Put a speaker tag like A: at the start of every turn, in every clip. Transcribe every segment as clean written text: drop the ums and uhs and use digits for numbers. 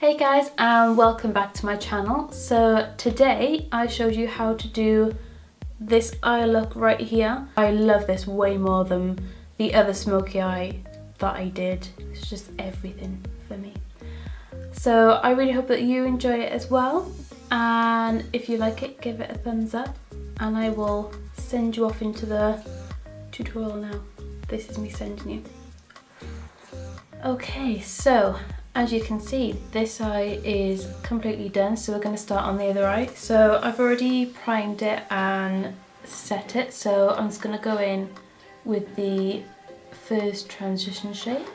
A: Hey guys, and welcome back to my channel. So today I showed you how to do this eye look right here. I love this way more than the other smoky eye that I did. It's just everything for me. So I really hope that you enjoy it as well, and if you like it, give it a thumbs up and I will send you off into the tutorial now. This is me sending you. Okay, so as you can see, this eye is completely done, so we're going to start on the other eye. So I've already primed it and set it, so I'm just going to go in with the first transition shade.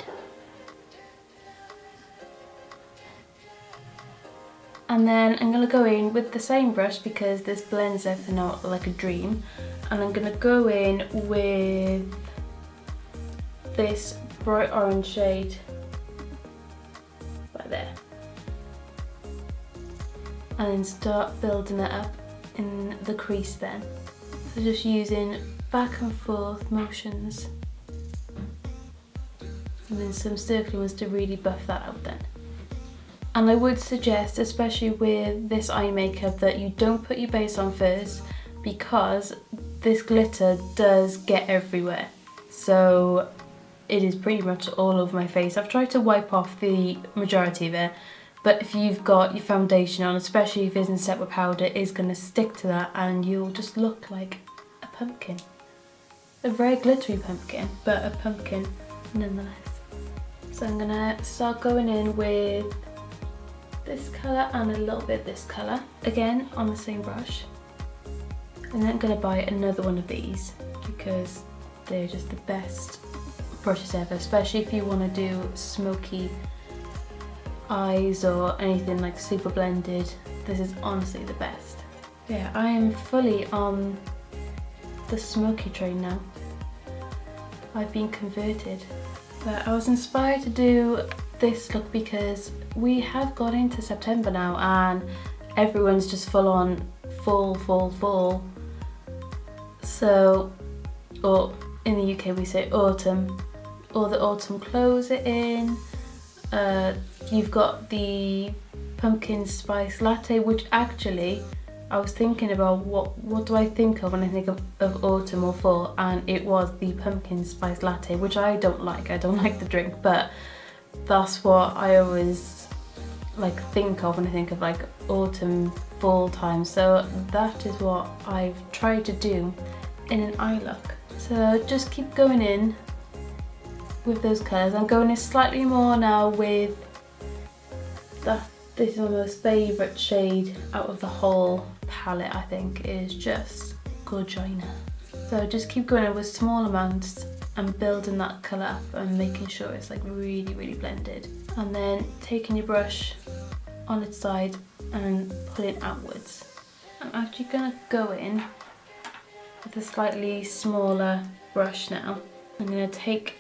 A: And then I'm going to go in with the same brush because this blends everything out like a dream. And I'm going to go in with this bright orange shade right there. And then start building it up in the crease then. So just using back and forth motions. And then some circling ones to really buff that out then. And I would suggest, especially with this eye makeup, that you don't put your base on first because this glitter does get everywhere. So it is pretty much all over my face. I've tried to wipe off the majority of it, but if you've got your foundation on, especially if it isn't set with powder, it is going to stick to that and you'll just look like a pumpkin. A very glittery pumpkin, but a pumpkin nonetheless. So I'm going to start going in with this colour and a little bit of this colour, again on the same brush. And then I'm going to buy another one of these because they're just the best brushes ever, especially if you want to do smoky eyes or anything like super blended. This is honestly the best. Yeah, I am fully on the smoky train now. I've been converted. But I was inspired to do this look because we have got into September now and everyone's just full on fall. So, or in the UK we say autumn, or the autumn clothes are in. You've got the pumpkin spice latte, which actually I was thinking about what do I think of when I think of autumn or fall, and it was the pumpkin spice latte, which I don't like. I don't like the drink, but that's what I always like think of when I think of like autumn, fall time. So that is what I've tried to do in an eye look. So just keep going in with those colours. I'm going in slightly more now with this is my most favourite shade out of the whole palette. I think is just Gorgina. So just keep going in with small amounts and building that colour up and making sure it's like really blended. And then taking your brush on its side and pulling outwards. I'm actually going to go in with a slightly smaller brush now. I'm going to take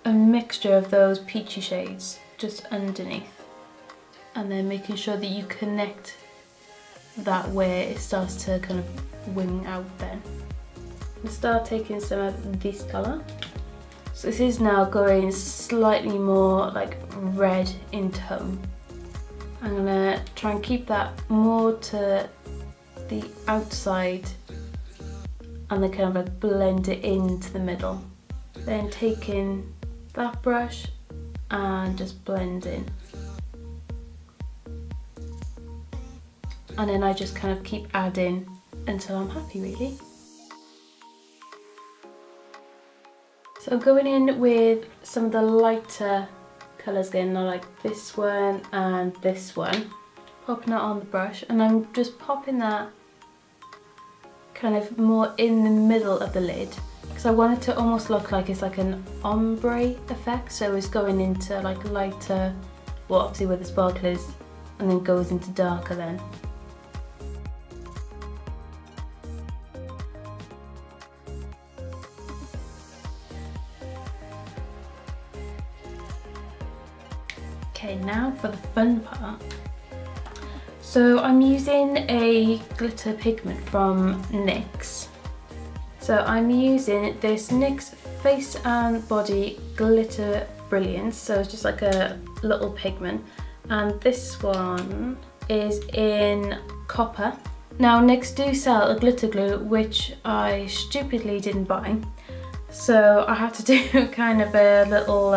A: a mixture of those peachy shades just underneath, and then making sure that you connect that where it starts to kind of wing out then. And start taking some of this colour. So this is now going slightly more like red in tone. I'm gonna try and keep that more to the outside and then kind of like blend it into the middle. Then taking that brush and just blend in. And then I just kind of keep adding until I'm happy really. So I'm going in with some of the lighter colours again, like this one and this one. Popping that on the brush, and I'm just popping that kind of more in the middle of the lid because I want it to almost look like it's like an ombre effect. So it's going into like lighter, well obviously where the sparkle is, and then goes into darker then. Okay, now for the fun part. So I'm using a glitter pigment from NYX. So I'm using this NYX Face and Body Glitter Brilliance. So it's just like a little pigment. and this one is in copper. Now NYX do sell a glitter glue, which I stupidly didn't buy. So I had to do kind of a little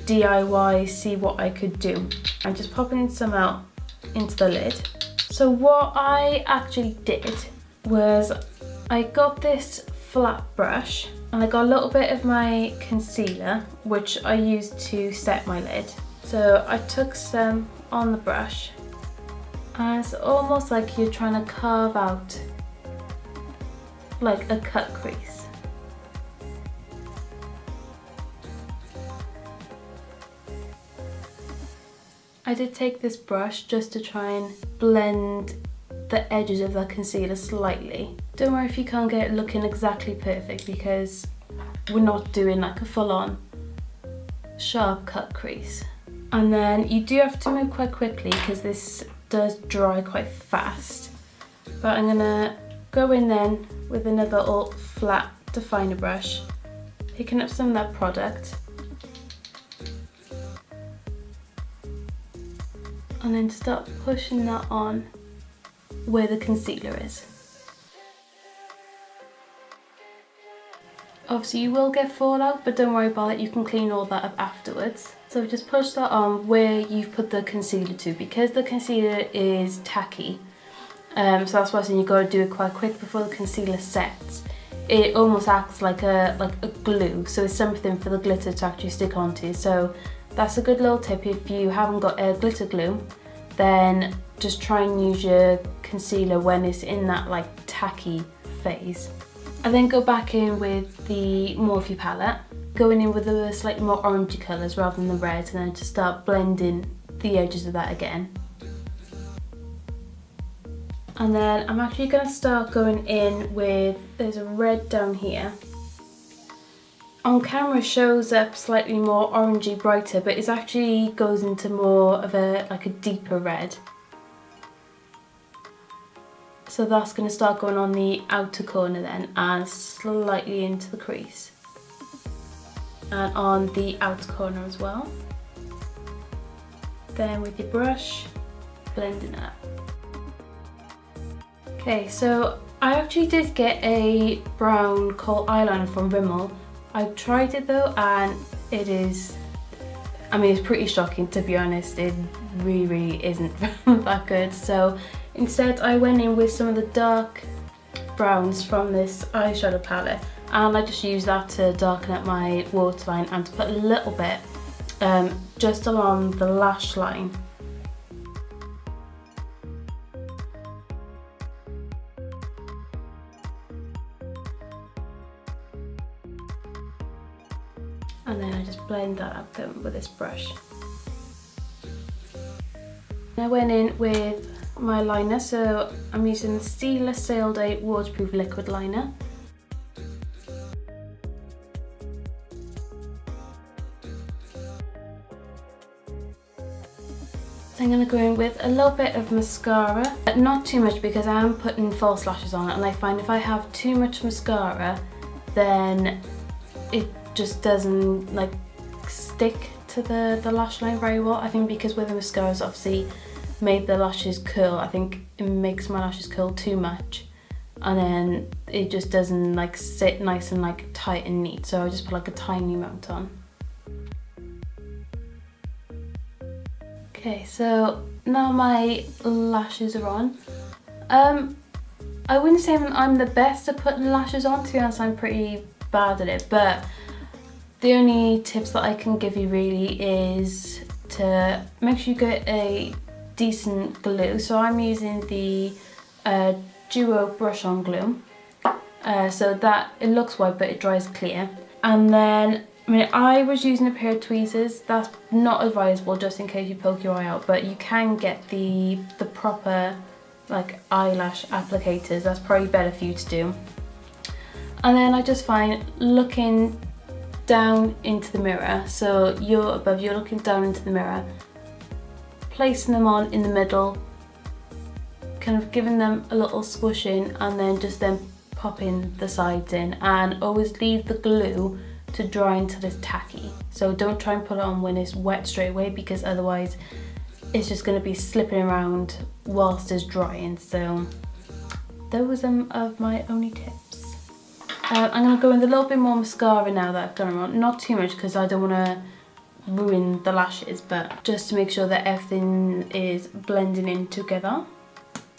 A: DIY, see what I could do. I'm just popping some out into the lid. So what I actually did was I got this flat brush and I got a little bit of my concealer, which I used to set my lid. So I took some on the brush and it's almost like you're trying to carve out like a cut crease. I did take this brush just to try and blend the edges of the concealer slightly. Don't worry if you can't get it looking exactly perfect, because we're not doing like a full-on sharp cut crease. And then you do have to move quite quickly because this does dry quite fast. But I'm gonna go in then with another little flat definer brush, picking up some of that product. And then start pushing that on where the concealer is. Obviously you will get fallout, but don't worry about it, you can clean all that up afterwards. So just push that on where you've put the concealer to, because the concealer is tacky. So that's why I said you gotta do it quite quick before the concealer sets. It almost acts like a glue, so it's something for the glitter to actually stick onto. So that's a good little tip. If you haven't got a glitter glue, then just try and use your concealer when it's in that like tacky phase. And then go back in with the Morphe palette, going in with the slightly more orangey colours rather than the red, and then just start blending the edges of that again. And then I'm actually going to start going in with, there's a red down here. On camera it shows up slightly more orangey, brighter, but it actually goes into more of a deeper red. So that's going to start going on the outer corner then, and slightly into the crease. And on the outer corner as well. Then with your brush, blending it up. Okay, so I actually did get a brown kohl eyeliner from Rimmel. I tried it though, and it is, I mean, it's pretty shocking to be honest. It really isn't that good. So instead I went in with some of the dark browns from this eyeshadow palette, and I just used that to darken up my waterline and to put a little bit just along the lash line. And then I just blend that up with this brush. I went in with my liner, so I'm using the Stila Sale Day Waterproof Liquid Liner. So I'm going to go in with a little bit of mascara, but not too much because I am putting false lashes on it, and I find if I have too much mascara then it just doesn't like stick to the lash line very well. I think because where the mascara's obviously made the lashes curl, I think it makes my lashes curl too much, and then it just doesn't like sit nice and like tight and neat. So I just put like a tiny amount on. Okay, so now my lashes are on. I wouldn't say I'm the best at putting lashes on, to be honest. I'm pretty bad at it, but the only tips that I can give you really is to make sure you get a decent glue. So I'm using the Duo brush on glue, so that it looks white but it dries clear. And then I was using a pair of tweezers. That's not advisable just in case you poke your eye out, but you can get the proper like eyelash applicators. That's probably better for you to do. And then I just find looking down into the mirror, so you're looking down into the mirror, placing them on in the middle, kind of giving them a little squishing, and then popping the sides in, and always leave the glue to dry until it's tacky. So don't try and put it on when it's wet straight away, because otherwise it's just going to be slipping around whilst it's drying. So those are my only tips. I'm going to go in with a little bit more mascara now that I've done them on. Not too much because I don't want to ruin the lashes, but just to make sure that everything is blending in together.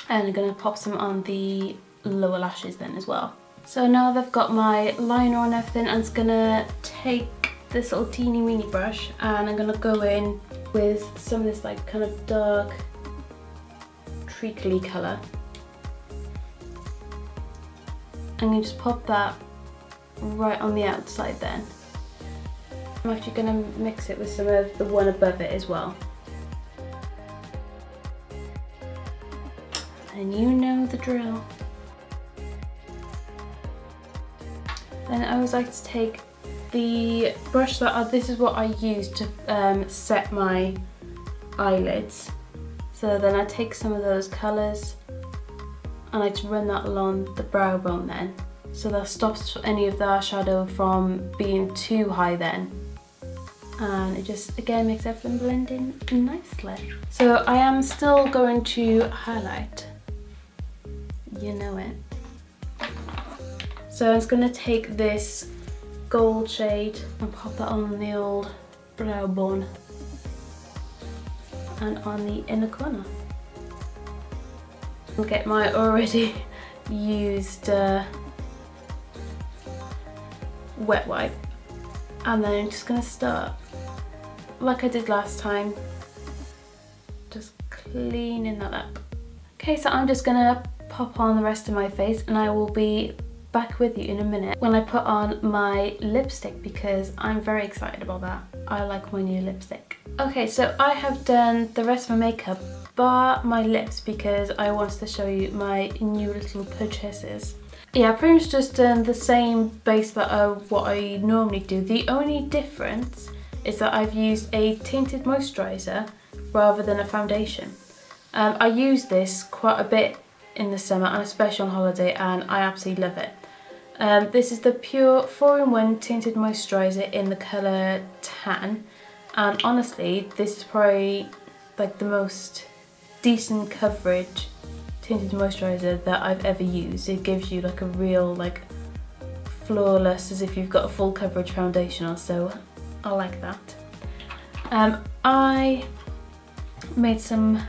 A: And I'm going to pop some on the lower lashes then as well. So now that I've got my liner on everything, I'm just going to take this little teeny weeny brush and I'm going to go in with some of this like kind of dark treacly colour. I'm going to just pop that right on the outside then. I'm actually going to mix it with some of the one above it as well. And you know the drill. Then I always like to take the brush that this is what I use to set my eyelids. So then I take some of those colours and I just run that along the brow bone then. So that stops any of the shadow from being too high then. And it just again makes everything blend in nicely. So I am still going to highlight. You know it. So I'm just going to take this gold shade and pop that on the old brow bone and on the inner corner. I'll get my already used wet wipe and then I'm just going to start like I did last time, just cleaning that up. Okay, so I'm just going to pop on the rest of my face and I will be back with you in a minute when I put on my lipstick because I'm very excited about that. I like my new lipstick. Okay, so I have done the rest of my makeup bar my lips because I wanted to show you my new little purchases. Yeah, I've pretty much just done the same base that what I normally do. The only difference is that I've used a tinted moisturiser rather than a foundation. I use this quite a bit in the summer and especially on holiday and I absolutely love it. This is the Pure 4-in-1 tinted moisturiser in the colour Tan, and honestly this is probably like the most decent coverage tinted moisturiser that I've ever used. It gives you like a real like flawless, as if you've got a full coverage foundation on, so I like that. I made some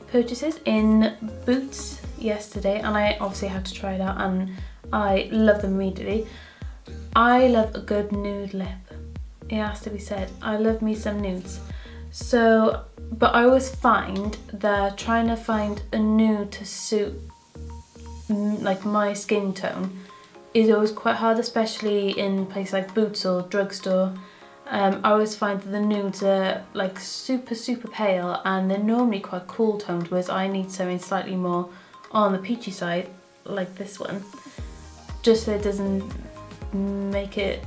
A: purchases in Boots yesterday and I obviously had to try it out and I love them immediately. I love a good nude lip. It has to be said. I love me some nudes. So, but I always find that trying to find a nude to suit like my skin tone is always quite hard, especially in places like Boots or drugstore. I always find that the nudes are like super pale and they're normally quite cool toned, whereas I need something slightly more on the peachy side, like this one, just so it doesn't make it,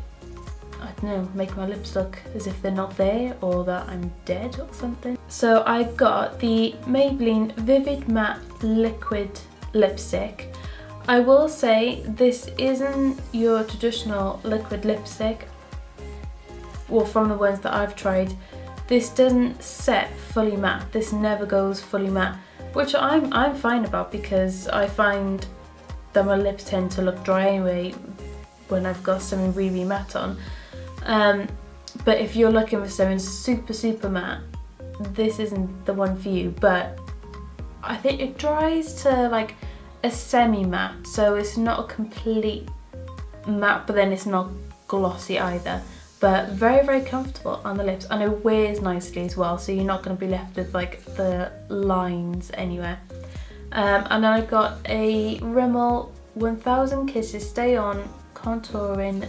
A: I don't know, make my lips look as if they're not there or that I'm dead or something. So I got the Maybelline Vivid Matte Liquid Lipstick. I will say this isn't your traditional liquid lipstick, or from the ones that I've tried. This doesn't set fully matte. This never goes fully matte, which I'm fine about because I find that my lips tend to look dry anyway when I've got something really matte on. But if you're looking for something super matte, this isn't the one for you. But I think it dries to like a semi-matte, so it's not a complete matte, but then it's not glossy either. But very comfortable on the lips, and it wears nicely as well, so you're not going to be left with like the lines anywhere. And then I got a Rimmel 1000 Kisses Stay On Contouring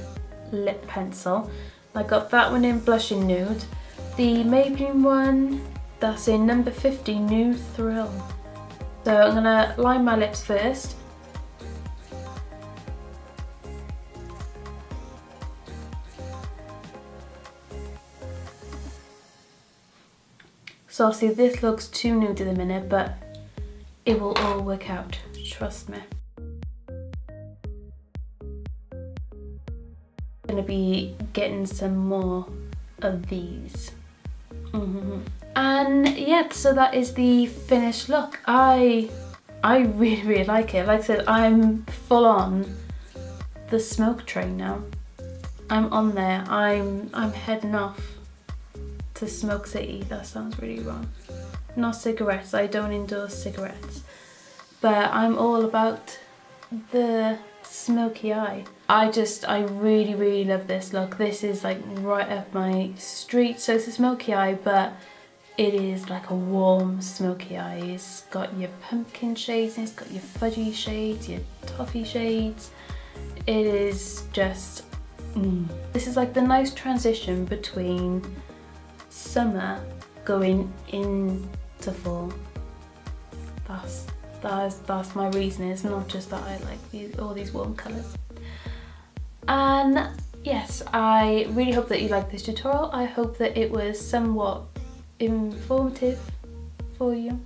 A: Lip Pencil. I got that one in Blushing Nude. The Maybelline one, that's in number 50, New Thrill. So I'm going to line my lips first. So obviously this looks too nude at the minute, but it will all work out, trust me. I'm gonna be getting some more of these. And yeah, so that is the finished look. I really like it. Like I said, I'm full on the smoke train now. I'm on there. I'm heading off to Smoke City. That sounds really wrong. Not cigarettes. I don't endorse cigarettes. But I'm all about the smoky eye. I really love this look. This is like right up my street. So it's a smoky eye, but it is like a warm smoky eye. It's got your pumpkin shades, and it's got your fudgy shades, your toffee shades. It is just, This is like the nice transition between summer going into fall. That's my reason. It's not just that I like all these warm colours. And yes, I really hope that you liked this tutorial. I hope that it was somewhat informative for you,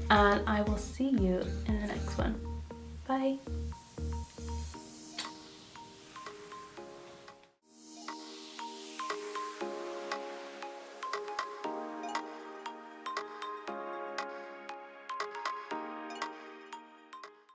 A: and I will see you in the next one. Bye.